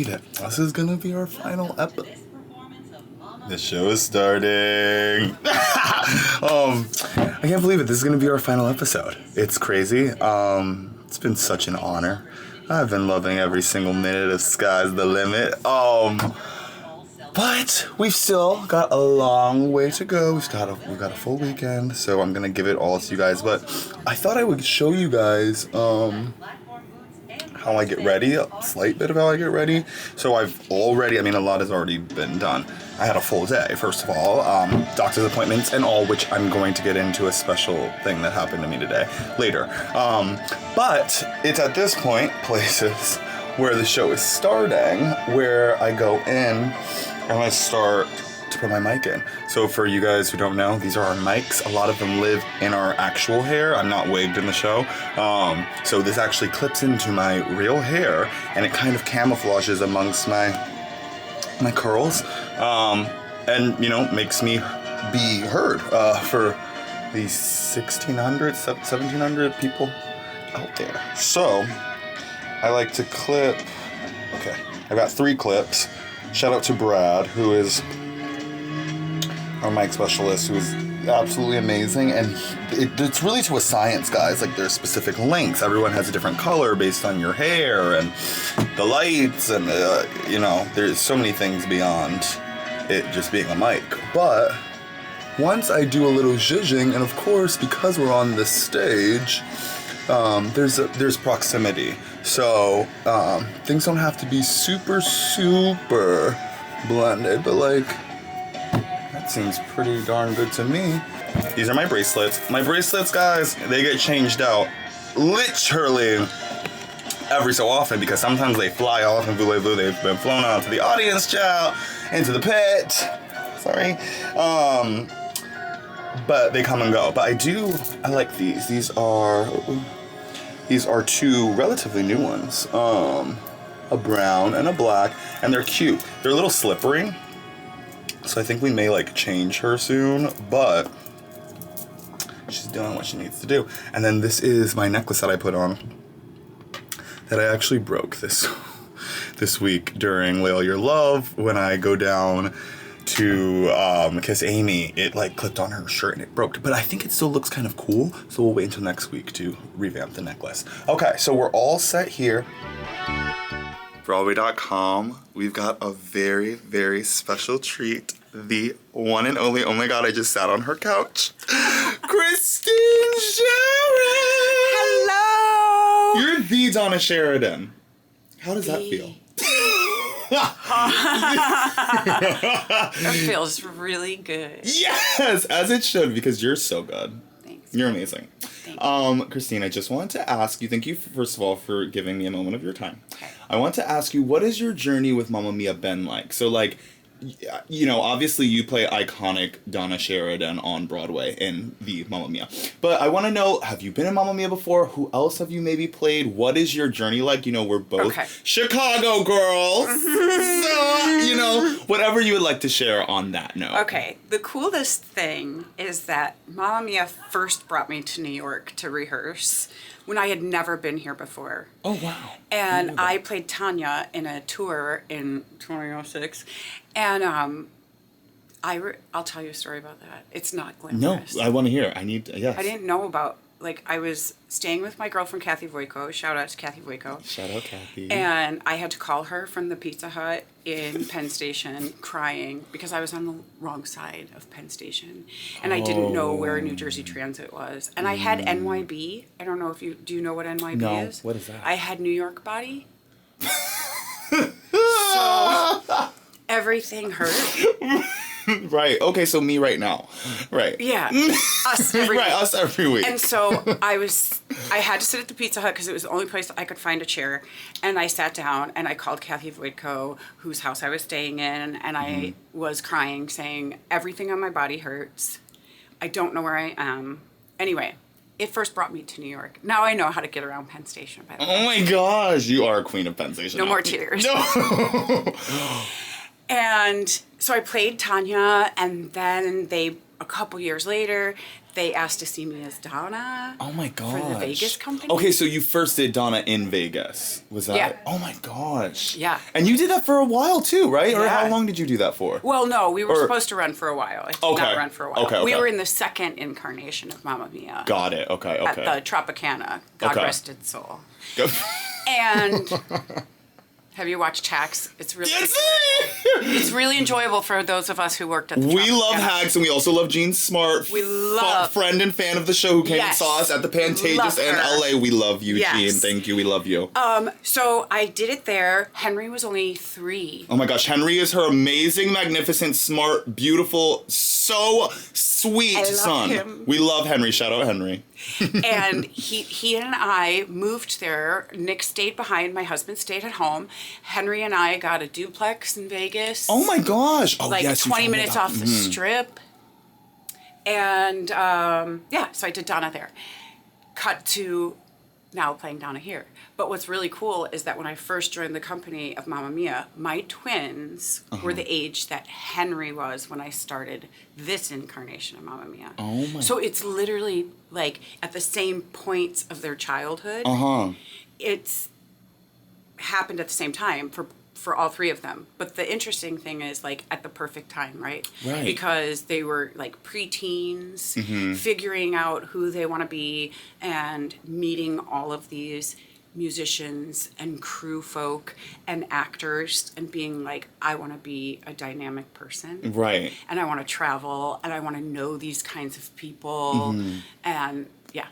believe it. This is gonna be our final episode. The show is starting. I can't believe it. This is gonna be our final episode. It's crazy. It's been such an honor. I've been loving every single minute of Sky's the Limit. But we've still got a long way to go. We've got a full weekend, so I'm gonna give it all to you guys. But I thought I would show you guys how I get ready, a slight bit of how I get ready. So a lot has already been done. I had a full day, first of all, doctor's appointments and all, which I'm going to get into a special thing that happened to me today, later. But it's at this point, places where the show is starting, where I go in and I start to put my mic in. So for you guys who don't know, these are our mics. A lot of them live in our actual hair. I'm not wigged in the show. So this actually clips into my real hair and it kind of camouflages amongst my curls. And, makes me be heard for the 1,600, 1,700 people out there. So I like to clip. Okay, I've got 3 clips. Shout out to Brad, who is our mic specialist, who is absolutely amazing. And it's really to a science, guys. Like, there's specific lengths. Everyone has a different color based on your hair and the lights, and there's so many things beyond it just being a mic. But once I do a little zhuzhing, and of course, because we're on this stage, there's proximity. So things don't have to be super blended, but that seems pretty darn good to me. These are my bracelets. My bracelets, guys, they get changed out literally every so often because sometimes they fly off and voulez-vous, they've been flown out to the audience, child, into the pit. Sorry. But they come and go. But I like these. These are 2 relatively new ones. A brown and a black, and they're cute. They're a little slippery, so I think we may change her soon, but she's doing what she needs to do. And then this is my necklace that I put on that I actually broke this week during Lay All Your Love when I go down to kiss Amy. It clipped on her shirt and it broke, but I think it still looks kind of cool, so we'll wait until next week to revamp the necklace. Okay, so we're all set here. Broadway.com, we've got a very, very special treat. The one and only, oh my god, I just sat on her couch, Christine Sheridan! Hello! You're the Donna Sheridan. How does that feel? That feels really good. Yes, as it should, because you're so good. Thanks. You're amazing. Thank you. Christine, I just wanted to ask you, thank you first of all for giving me a moment of your time. Okay. I want to ask you, what has your journey with Mamma Mia been like? So obviously you play iconic Donna Sheridan on Broadway in the Mamma Mia. But I want to know, have you been in Mamma Mia before? Who else have you maybe played? What is your journey like? We're both Chicago girls. So, whatever you would like to share on that note. Okay. The coolest thing is that Mamma Mia first brought me to New York to rehearse when I had never been here before. Oh, wow. And I played Tanya in a tour in 2006. And I'll tell you a story about that. It's not glamorous. No, I want to hear. Yes. I didn't know about, I was staying with my girlfriend, Kathy Voico. Shout out to Kathy Voico. Shout out, Kathy. And I had to call her from the Pizza Hut in Penn Station crying because I was on the wrong side of Penn Station. And I didn't know where New Jersey Transit was. And I had NYB. I don't know do you know what NYB is? What is that? I had New York body. So everything hurt. Right. Okay, so me right now. Right. Yeah. Us every week. Right, us every week. And so I had to sit at the Pizza Hut because it was the only place I could find a chair. And I sat down and I called Kathy Voico, whose house I was staying in, and I was crying, saying, everything on my body hurts. I don't know where I am. Anyway, it first brought me to New York. Now I know how to get around Penn Station, by the way. Oh my gosh, you are a queen of Penn Station. No more tears. No. And so I played Tanya, and then they a couple years later, they asked to see me as Donna. Oh my gosh. For the Vegas company. Okay, so you first did Donna in Vegas. Was that? Yeah. Oh my gosh. Yeah. And you did that for a while too, right? Or Yeah. how long did you do that for? Well, no, we were Or- supposed to run for a while. I did Okay. not run for a while. Okay, We okay. were in the second incarnation of Mamma Mia. Got it. Okay, At okay. the Tropicana. God Okay. rest its soul. And have you watched Hacks? It's really it's really enjoyable for those of us who worked at the We love Tropicana. Hacks, and we also love Jean Smart. We love- friend and fan of the show who came and Yes. saw us at the Pantages Love in her. LA. We love you, Yes. Jean. Thank you. We love you. So I did it there. Henry was only 3. Oh my gosh, Henry is her amazing, magnificent, smart, beautiful, so sweet I love son. him. We love Henry. Shout out Henry. And he and I moved there. Nick stayed behind. My husband stayed at home. Henry and I got a duplex in Vegas. Oh my gosh. Oh, like yes, you 20 told me minutes that. off the strip. And so I did Donna there. Cut to now playing Donna here. But what's really cool is that when I first joined the company of Mamma Mia, my twins were the age that Henry was when I started this incarnation of Mamma Mia. Oh my- So it's literally like at the same points of their childhood. Uh-huh. It's happened at the same time for all 3 of them. But the interesting thing is like at the perfect time, right? Right. Because they were like preteens, figuring out who they want to be and meeting all of these musicians and crew folk and actors and being like, I want to be a dynamic person. Right. And I want to travel and I want to know these kinds of people. And yeah.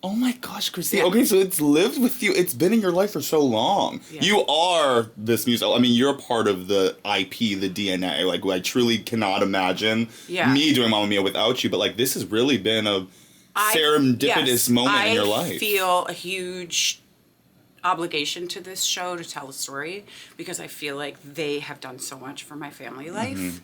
Oh my gosh, Christine. Yeah. Okay, so it's lived with you. It's been in your life for so long. Yeah. You are this music. I mean, you're a part of the IP, the DNA. Like, I truly cannot imagine Yeah. me doing Mamma Mia without you. But, like, this has really been a I- serendipitous yes, moment in your I life. feel a huge obligation to this show to tell the story because I feel like they have done so much for my family life.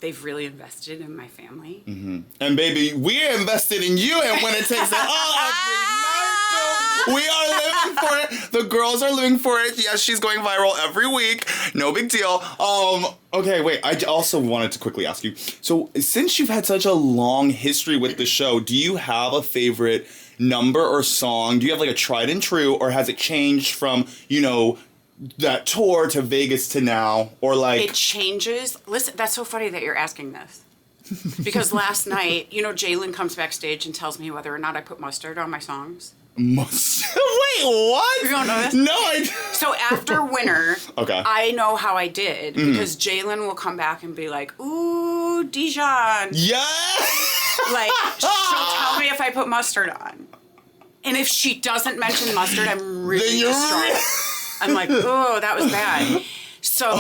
They've really invested in my family. And, baby, we are invested in you. And when it takes it all every night, we are living for it. The girls are living for it. Yes, she's going viral every week. No big deal. Okay, wait. I also wanted to quickly ask you. So, since you've had such a long history with the show, do you have a favorite number or song? Do you have like a tried and true, or has it changed from, you know, that tour to Vegas to now, or like? It changes. Listen, that's so funny that you're asking this. Because last night, you know, Jalen comes backstage and tells me whether or not I put mustard on my songs. Wait, what? You don't know this? No, I. So after winter, Okay. I know how I did because Jalen will come back and be like, "Ooh, Dijon." Yeah. Like, she'll tell me if I put mustard on. And if she doesn't mention mustard, I'm really Then you're distraught. I'm like, oh, that was bad. So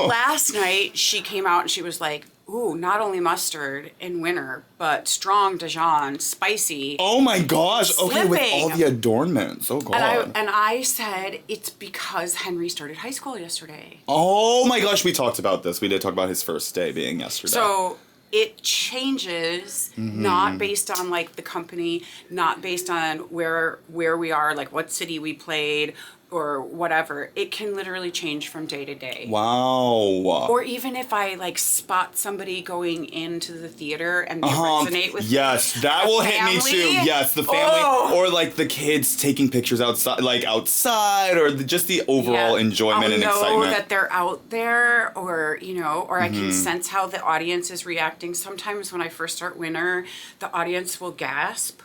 last night, she came out and she was like, ooh, not only mustard in winter, but strong Dijon, spicy. Oh my gosh. Okay, with all Slipping. the adornments. Oh god. And I said, it's because Henry started high school yesterday. Oh my gosh, we talked about this. We did talk about his first day being yesterday. So it changes, not based on like the company, not based on where we are, like what city we played or whatever. It can literally change from day to day. Wow. Or even if I like spot somebody going into the theater and they resonate with yes, that will hit me family. too. Yes, the family, Oh. or like the kids taking pictures outside, or just the overall enjoyment I'll and know excitement. that they're out there, or you know, or I can sense how the audience is reacting. Sometimes when I first start winter, the audience will gasp.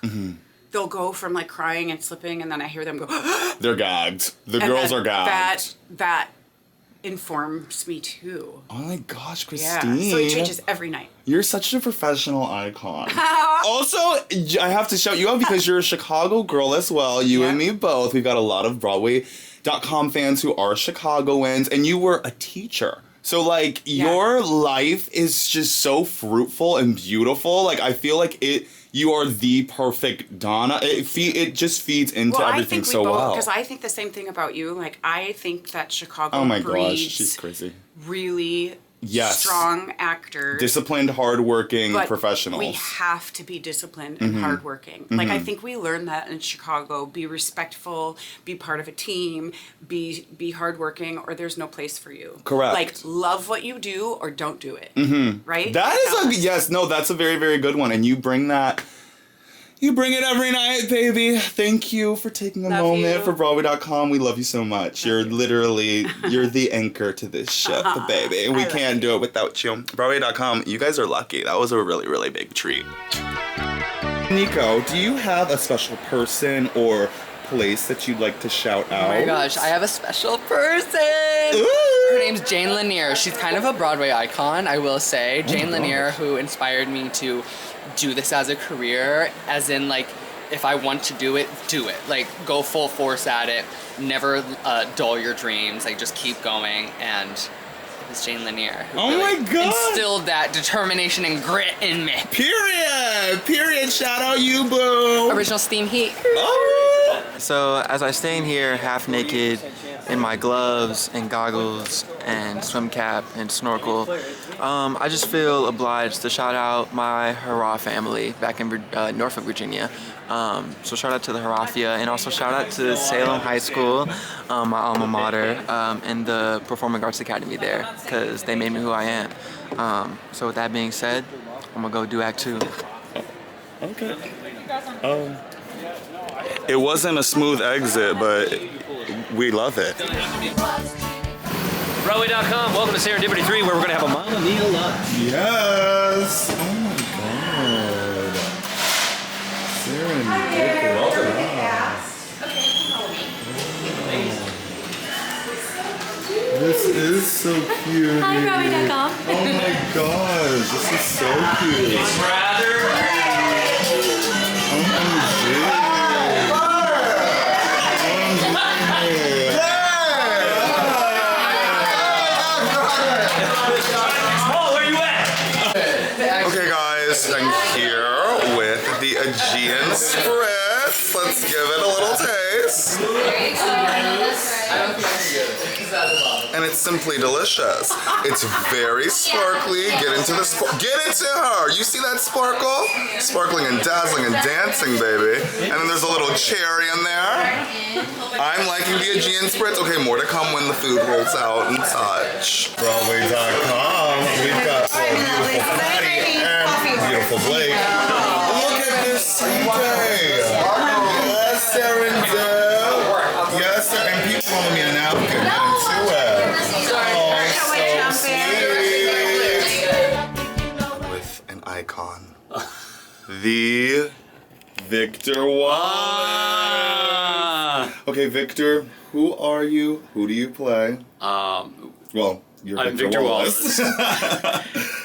They'll go from like crying and slipping, and then I hear them go. They're gagged. The And girls that- are gagged. That informs me too. Oh my gosh, Yeah. Christine. So it changes every night. You're such a professional icon. Also, I have to shout you out because you're a Chicago girl as well. You and Yeah. me both. We've got a lot of Broadway.com fans who are Chicagoans, and you were a teacher. So, like, your life is just so fruitful and beautiful. Like, I feel like you are the perfect Donna. It just feeds into Well, I everything think we so both, well. because I think the same thing about you. Like, I think that Chicago Oh my breeds gosh, she's crazy. really Yes. strong actors. Disciplined, hardworking but professionals. we have to be disciplined and hardworking. Like, I think we learned that in Chicago. Be respectful, be part of a team, be hardworking, or there's no place for you. Correct. Like, love what you do or don't do it. Right? That is Balance. yes, no, that's a very, very good one. And you bring that. You bring it every night, baby. Thank you for taking a Love moment you. for Broadway.com. We love you so much. You're literally, you're the anchor to this ship, baby. We love can't do it without you. Broadway.com, you guys are lucky. That was a really, really big treat. Nico, do you have a special person or place that you'd like to shout out? Oh my gosh, I have a special person. Ooh. Her name's Jane Lanier. She's kind of a Broadway icon, I will say. Jane Lanier, who inspired me to do this as a career, as in, like, if I want to do it, do it. Like, go full force at it. Never dull your dreams. Like, just keep going. And it was Jane Lanier who Oh my God. instilled that determination and grit in me. Period. Shout out you, boo. Original Steam Heat. Oh. So as I stand here half naked in my gloves and goggles and swim cap and snorkel, I just feel obliged to shout out my Hurrah family back in Norfolk, Virginia. So shout out to the Hurrahfia, and also shout out to Salem High School, my alma mater, and the Performing Arts Academy there, because they made me who I am. So with that being said, I'm gonna go do Act 2. Okay. It wasn't a smooth exit, but we love it. Broadway.com, welcome to Serendipity 3, where we're going to have a Mamma Mia lunch. Yes. Oh my God. This is so cute. Hi, Broadway.com. Oh my gosh, this is so cute. Okay guys, I'm here with the Aegean Spritz. Let's give it a little taste. And it's simply delicious. It's very sparkly. Get into her. You see that sparkle? Sparkling and dazzling and dancing, baby. And then there's a little cherry in there. I'm liking the Aegean Spritz. Okay, more to come when the food rolls out and such. Broadway.com. We've got beautiful Patty and beautiful Blake. Look at this sweet day. Yes, Serendip. Yes, sir. And people follow me a napkin. Get into it. Oh, so sweet. With an icon. The Victor Wallace. Okay, Victor, who are you? Who do you play? Well, you're I'm Victor Wallace.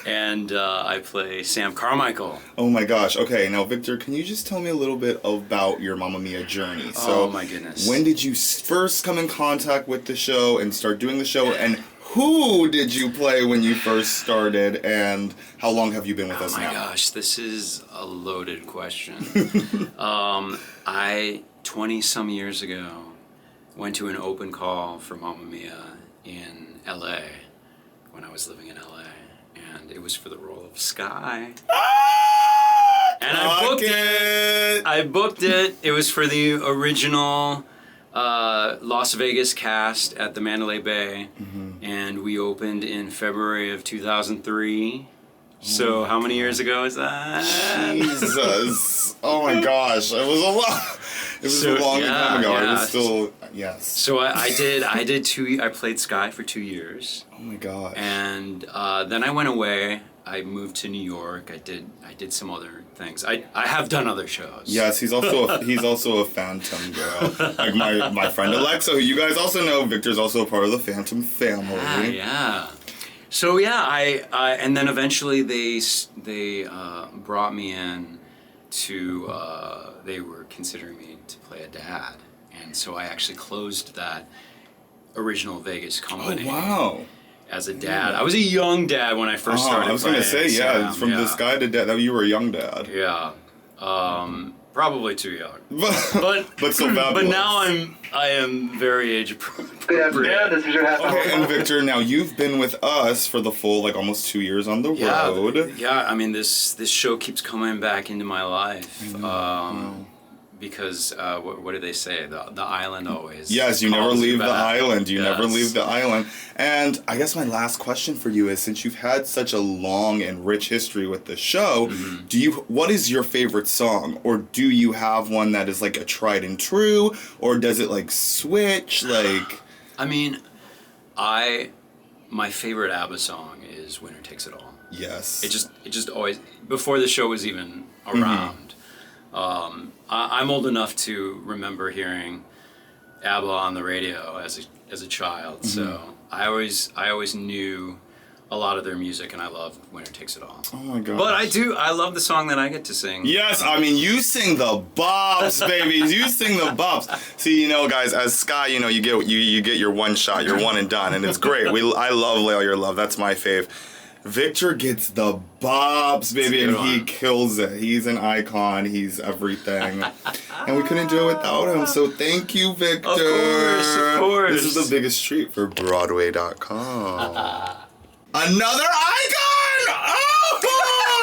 And I play Sam Carmichael. Oh my gosh. Okay, now Victor, can you just tell me a little bit about your Mamma Mia journey? Oh my goodness. When did you first come in contact with the show and start doing the show? And who did you play when you first started? And how long have you been with us now? Oh my gosh, this is a loaded question. I, 20-some years ago, went to an open call for Mamma Mia in LA when I was living in LA. And it was for the role of Sky. And I booked it. It was for the original Las Vegas cast at the Mandalay Bay. And we opened in February of 2003. So how many years ago is that? Jesus. Oh my gosh. It was a lot. It was a long time ago. I was still, yes. So I played Sky for 2 years. Oh my gosh. And then I went away. I moved to New York. I did some other things. I have done other shows. Yes, he's also a Phantom girl. Like my friend Alexa, who you guys also know, Victor's also a part of the Phantom family. Yeah. So yeah, I and then eventually they brought me in to they were considering me to play a dad, and so I actually closed that original Vegas company. Oh wow. As a dad, I was a young dad when I first started. I was gonna say, playing, from this guy to dad, that you were a young dad. Yeah. Probably too young. But so fabulous. But now I am very age appropriate. Good afternoon. This is your half hour. Okay, and Victor, now you've been with us for the full almost 2 years on the road. Yeah. I mean, this show keeps coming back into my life. Because what do they say? The island always. Yes, you never calls leave the back. island. You never Yes. leave the island. And I guess my last question for you is, since you've had such a long and rich history with the show, what is your favorite song? Or do you have one that is like a tried and true? Or does it like switch? Like, I mean, my favorite ABBA song is "Winner Takes It All." yes. It just always, before the show was even around. I'm old enough to remember hearing ABBA on the radio as a child, so I always knew a lot of their music, and I loved "Winner Takes It All." Oh my god. But I love the song that I get to sing. Yes, I mean, you sing the bops, baby. You sing the bops. See, guys, as Sky, you get your one shot, your one and done, and it's great. I love Lay All Your Love. That's my fave. Victor gets the bops, baby, and he kills it. He's an icon. He's everything. And we couldn't do it without him, so thank you, Victor. Of course. This is the biggest treat for Broadway.com. Another icon! Oh,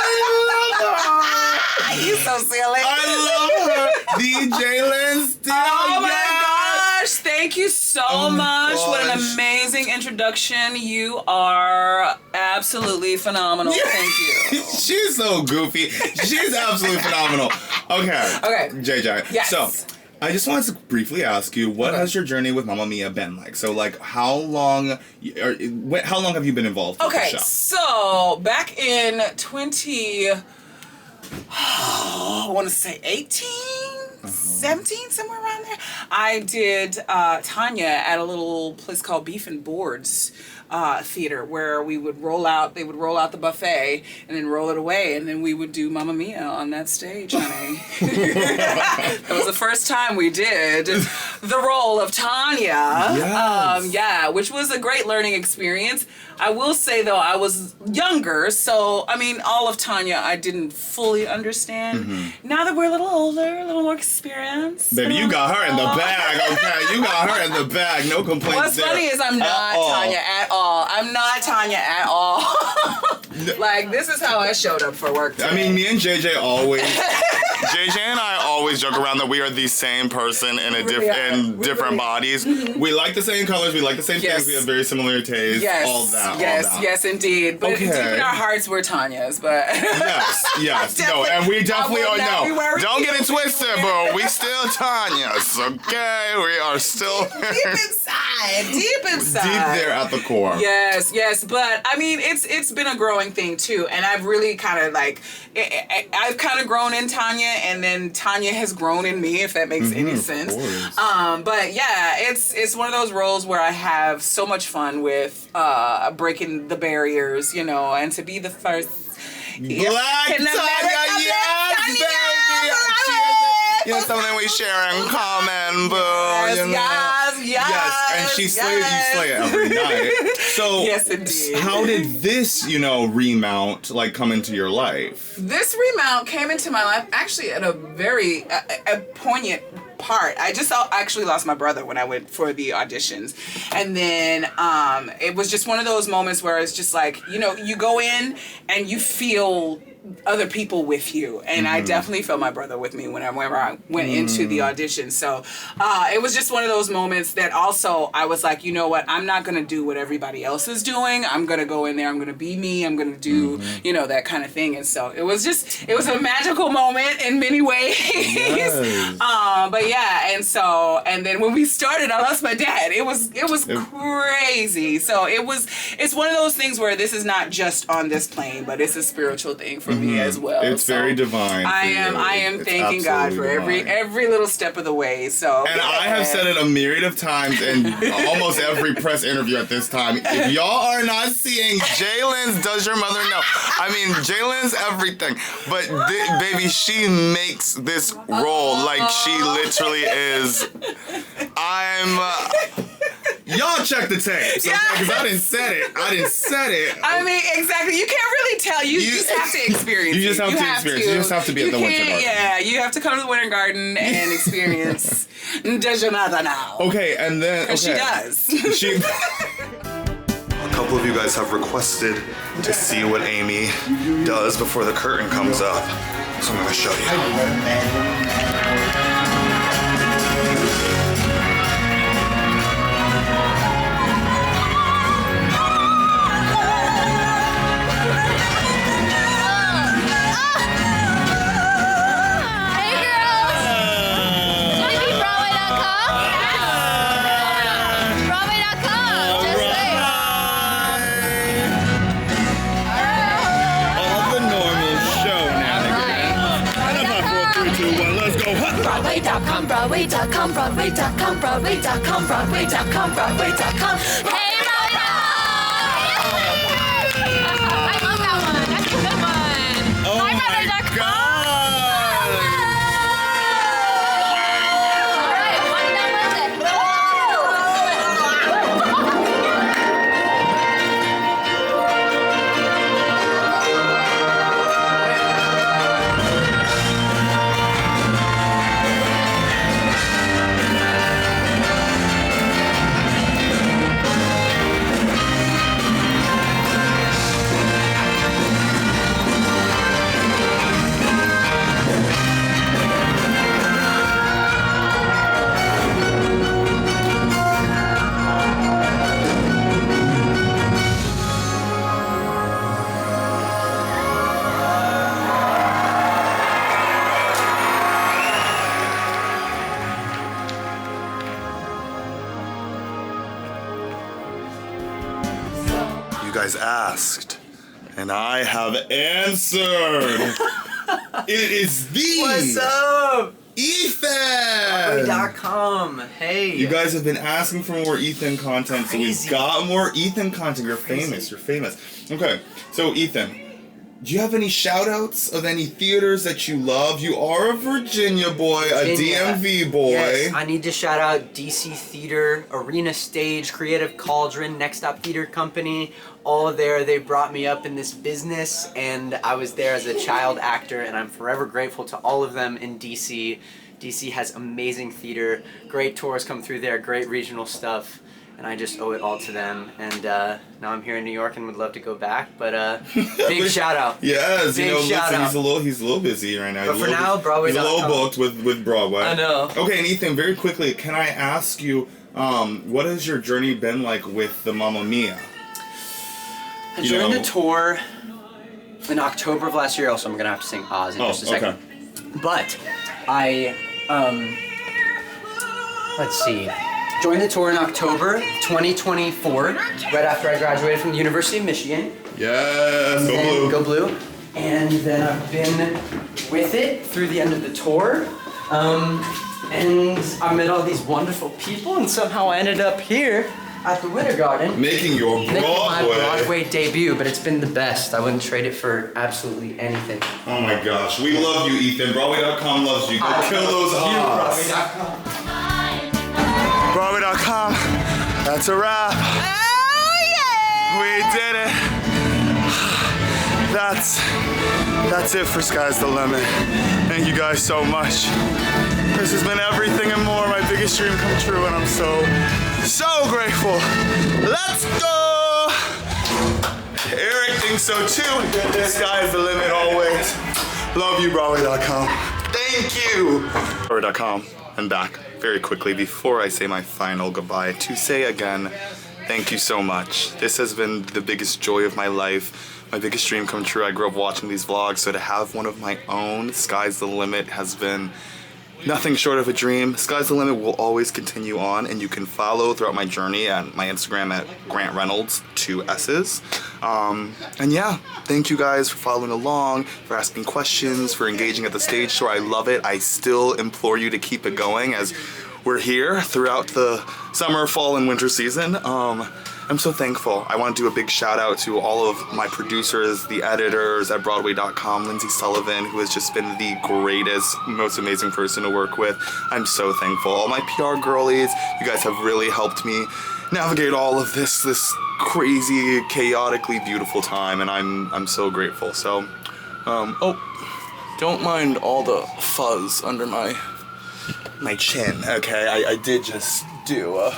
I love her! You're so silly. I love her! DJ Lynn Steele. Oh my yes! gosh, thank you so Oh my much. What an gosh. amazing introduction. You are absolutely phenomenal. Thank you. She's so goofy. She's absolutely phenomenal. Okay. Okay. JJ. Yes. So, I just wanted to briefly ask you, what has your journey with Mamma Mia been like? So, how long have you been involved with the Okay, show? so back in I want to say 18, 17, somewhere around there. I did Tanya at a little place called Beef and Boards theater, where they would roll out the buffet and then roll it away, and then we would do Mamma Mia on that stage, honey. That was the first time we did the role of Tanya. Yes. Which was a great learning experience. I will say though, I was younger, so I mean, all of Tanya I didn't fully understand. Now that we're a little older, a little more experienced. Baby, you got her in the bag, okay? You got her in the bag. No complaints What's there. funny is I'm not all. Tanya at all. I'm not Tanya at all. Like, this is how I showed up for work today. I mean, me and JJ always... JJ and I always joke around that we are the same person in different bodies. We like the same colors. We like the same Yes. things. We have very similar tastes. Yes, All that. yes, all that. yes, indeed. But Okay. deep in our hearts, we're Tanya's. But Yes. No, and we definitely I are. would not be No, wearing don't get it heels. twisted, bro. We still Tanya's. Okay, we are still deep inside. deep there at the core. Yes, yes, but I mean, it's been a growing thing too, and I've really kind of I've kind of grown in Tanya, and then Tanya has grown in me, if that makes any sense. course. But yeah, it's one of those roles where I have so much fun with breaking the barriers, and to be the first. Black In Tanya, America, yes, Black baby. Tanya. Something we share in common, boo. Yes, and she slays, you slay it every night. So, Yes, indeed. how did this, remount, come into your life? This remount came into my life actually at a very a poignant part. I just actually lost my brother when I went for the auditions, and then it was just one of those moments where it's just like, you go in and you feel other people with you, and I definitely felt my brother with me whenever I went into the audition. So it was just one of those moments that also I was like, you know what, I'm not gonna do what everybody else is doing. I'm gonna go in there, I'm gonna be me, I'm gonna do that kind of thing. And so it was a magical moment in many ways. Yes. But yeah, and then when we started, I lost my dad. It was crazy. So it's one of those things where this is not just on this plane, but it's a spiritual thing for me as well. It's So very divine. I for you. am It's thanking God for absolutely divine. every little step of the way. So And I have said it a myriad of times in almost every press interview at this time. If y'all are not seeing Jalen's Does Your Mother Know? I mean, Jalen's everything. But baby, she makes this role like she literally is. Y'all check the tapes, okay? Because I didn't set it. I mean, exactly. You can't really tell. You just have to experience. You just have to experience. You just have to be at the Winter Garden. Yeah, you have to come to the Winter Garden and experience Dejanata now. Okay, and then She does. She. A couple of you guys have requested to see what Amy does before the curtain comes up. So I'm gonna show you. Hey girls! Maybe Broadway.com? Broadway.com, just saying. All the normal show now. And I'm not 4, 3, 2, 1. Let's go. Broadway.com, Broadway.com, Broadway.com, Broadway.com, Broadway.com, Broadway.com. Hey, Broadway.com! I love that one. That's a good one. Oh Hi, my Broadway.com. God. All right, one down You guys asked, and I have answered. It is the What's up? Ethan. Broadway.com. Hey. You guys have been asking for more Ethan content, so we've Crazy. got more Ethan content. You're famous. You're famous. Okay, so Ethan, do you have any shout outs of any theaters that you love? You are a Virginia boy, a Virginia. DMV boy. Yes, I need to shout out DC Theater, Arena Stage, Creative Cauldron, Next Stop Theater Company. All there, they brought me up in this business, and I was there as a child actor, and I'm forever grateful to all of them in DC. DC has amazing theater, great tours come through there, great regional stuff, and I just owe it all to them. And now I'm here in New York and would love to go back, but big shout out. Yes, Big you know, shout listen, out. he's a little busy right now. But He's a for little now, He's a little Broadway.com. booked with Broadway. I know. Okay, and Ethan, very quickly, can I ask you, what has your journey been like with the Mamma Mia? I You joined know- a tour in October of last year, also I'm gonna have to sing Oz in just a second. But I, let's see, joined the tour in October 2024, right after I graduated from the University of Michigan. Yes, And go then- blue. Go Blue. And then I've been with it through the end of the tour. And I met all these wonderful people, and somehow I ended up here at the Winter Garden. Making your Making my Broadway. Broadway debut, but it's been the best. I wouldn't trade it for absolutely anything. Oh my gosh, we love you, Ethan. Broadway.com loves you. Go kill those odds. Broadway.com. That's a wrap. Oh yeah! We did it. That's it for Sky's the Limit. Thank you guys so much. This has been everything and more. My biggest dream come true, and I'm so grateful. Let's go! Eric thinks so too. Sky's the limit always. Love you, Broadway.com. Thank you. Broadway.com. I'm back very quickly before I say my final goodbye to say again, thank you so much. This has been the biggest joy of my life. My biggest dream come true. I grew up watching these vlogs, so to have one of my own, Sky's the Limit, has been nothing short of a dream. Sky's the Limit will always continue on, and you can follow throughout my journey at my Instagram at Grant Reynolds, 2 S's. And yeah, thank you guys for following along, for asking questions, for engaging at the stage tour. I love it. I still implore you to keep it going as we're here throughout the summer, fall, and winter season. I'm so thankful. I want to do a big shout out to all of my producers, the editors at Broadway.com, Lindsay Sullivan, who has just been the greatest, most amazing person to work with. I'm so thankful. All my PR girlies, you guys have really helped me. navigate all of this crazy, chaotically beautiful time, and I'm so grateful. So, oh, don't mind all the fuzz under my chin, okay? I did just do a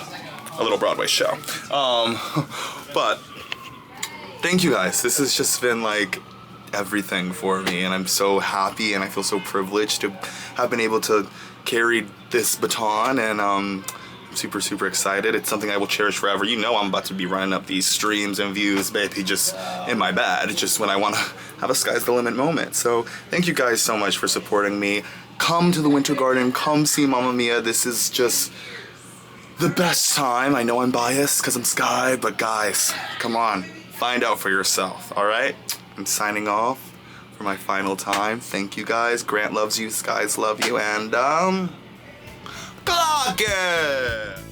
little Broadway show. But thank you guys. This has just been like everything for me, and I'm so happy, and I feel so privileged to have been able to carry this baton, and I'm super excited. It's something I will cherish forever. You know I'm about to be running up these streams and views, baby, just in my bed, just when I want to have a sky's the limit moment. So thank you guys so much for supporting me. Come to the Winter Garden, come see Mamma Mia. This is just the best time. I know I'm biased because I'm Sky, but guys, come on, find out for yourself, all right? I'm signing off for my final time. Thank you guys. Grant loves you, Skies love you, and clock it!